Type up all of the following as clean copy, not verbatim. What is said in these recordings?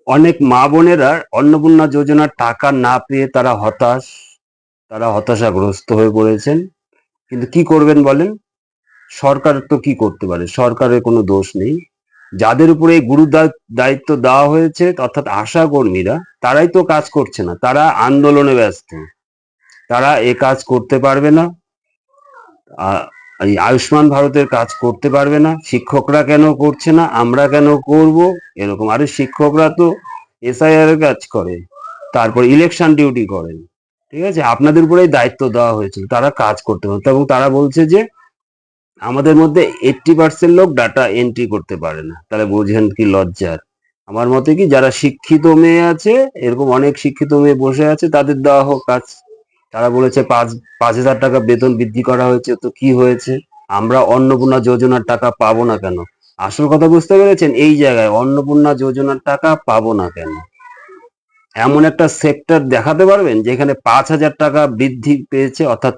অনেক মা বোনেরা অন্নপূর্ণা যোজনার টাকা না পেয়ে তারা হতাশাগ্রস্ত হয়ে পড়েছেন। কিন্তু কি করবেন বলেন? সরকার তো কি করতে পারে? সরকারের কোনো দোষ নেই। যাদের উপরে এই গুরু দায়িত্ব দেওয়া হয়েছে অর্থাৎ আশা কর্মীরা, তারাই তো কাজ করছে না, তারা আন্দোলনে ব্যস্ত, তারা এ কাজ করতে পারবে না। এই আয়ুষ্মান ভারতের কাজ করতে পারবে না। শিক্ষকরা কেন করছে না, আমরা কেন করব, এরকম। আরে শিক্ষকরা তো এসআইআর এর কাজ করে, তারপর ইলেকশন ডিউটি করেন, ঠিক আছে? আপনাদের উপরেই দায়িত্ব দেওয়া হয়েছিল, তারা কাজ করতে পারে। এবং তারা বলছে যে আমাদের মধ্যে 80% লোক ডাটা এন্ট্রি করতে পারে না। তাহলে বোঝেন কি লজ্জার। আমার মতে কি, যারা শিক্ষিত মেয়ে আছে, এরকম অনেক শিক্ষিত মেয়ে বসে আছে, তাদের দেওয়া হোক কাজ। তারা বলেছে 5,000 টাকা বেতন বৃদ্ধি করা হয়েছে, তো কি হয়েছে? আমরা অন্নপূর্ণা যোজনার টাকা পাবো না কেন? আসল কথা বুঝতে পেরেছেন? এই জায়গায় অন্নপূর্ণা যোজনার টাকা পাবো না কেন? এমন একটা সেক্টর দেখাতে পারবেন যেখানে 5,000 টাকা বৃদ্ধি পেয়েছে, অর্থাৎ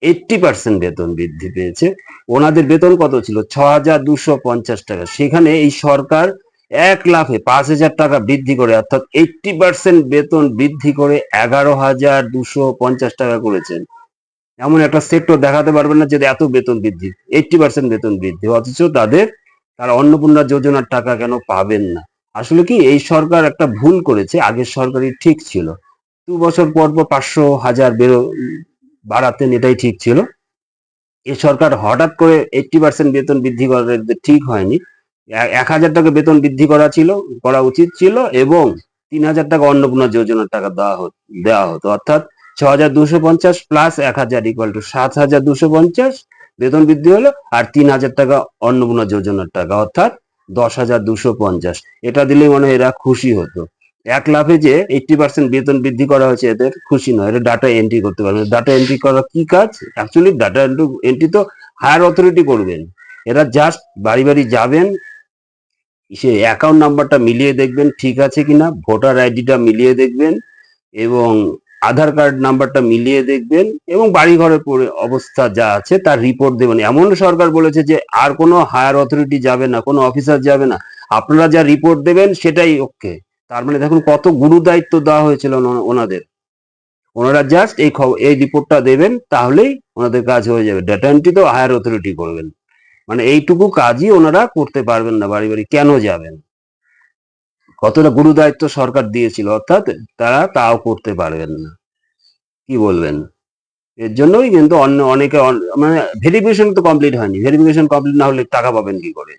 80% বেতন বৃদ্ধি পেয়েছে। ওনাদের বেতন কত ছিল? 6,250 টাকা। সেখানে এই সরকার 1 লাফে 5,000 টাকা বৃদ্ধি করে, অর্থাৎ 80% বেতন বৃদ্ধি করে 11,250 টাকা করেছেন। এমন একটা সেক্টর দেখাতে পারবেন না যে এত বেতন বৃদ্ধি, 80% বেতন বৃদ্ধি, অথচ তারা অন্নপূর্ণা যোজনার টাকা কেন পাবেন না? আসলে কি, এই সরকার একটা ভুল করেছে, আগের সরকারই ঠিক ছিল। 2 বছর পর পর 500 হাজার বাড়াতেন, এটাই ঠিক ছিল। এই সরকার হঠাৎ করে 80% বেতন বৃদ্ধি করা ঠিক হয়নি। 1,000 টাকা বেতন বৃদ্ধি করা উচিত ছিল, এবং 3,000 টাকা অন্নপূর্ণা যোজনার টাকা দেওয়া হতো, অর্থাৎ 6,250 প্লাস 1,000 ইকুয়াল টু 7,250 বেতন বৃদ্ধি হলো, আর 3,000 টাকা অন্নপূর্ণা যোজনার টাকা, অর্থাৎ 10,250। এটা দিলেই মনে হয় এরা খুশি হতো। 1 লাফে যে 80% বেতন বৃদ্ধি করা হয়েছে, এদের খুশি নয়, এটা ডাটা এন্ট্রি করতে পারবে। ডাটা এন্ট্রি করা কি কাজ? অ্যাকচুয়ালি ডাটা এন্ট্রি তো হায়ার অথরিটি করবেন। এরা জাস্ট বাড়ি বাড়ি যাবেন, সে অ্যাকাউন্ট নাম্বারটা মিলিয়ে দেখবেন ঠিক আছে কিনা, ভোটার আইডিটা মিলিয়ে দেখবেন, এবং আধার কার্ড নাম্বারটা মিলিয়ে দেখবেন, এবং বাড়ি ঘরের অবস্থা যা আছে তার রিপোর্ট দেবেন। এমন সরকার বলেছে যে আর কোনো হায়ার অথরিটি যাবে না, কোনো অফিসার যাবে না, আপনারা যা রিপোর্ট দেবেন সেটাই ওকে। তার মানে দেখুন কত গুরু দায়িত্ব দেওয়া হয়েছিল ওনাদের। ওনারা জাস্ট এই রিপোর্টটা দেবেন, তাহলেই ওনাদের কাজ হয়ে যাবে। ডাটা এন্ট্রি তো হায়ার অথরিটি করবেন। মানে এইটুকু কাজই ওনারা করতে পারবেন না, বাড়ি বাড়ি কেন যাবেন? কতটা গুরু দায়িত্ব সরকার দিয়েছিল, অর্থাৎ তারা তাও করতে পারবেন না। কি বলবেন? এর জন্যই কিন্তু অনেকে মানে ভেরিফিকেশন তো কমপ্লিট হয়নি। ভেরিফিকেশন কমপ্লিট না হলে টাকা পাবেন কি করে?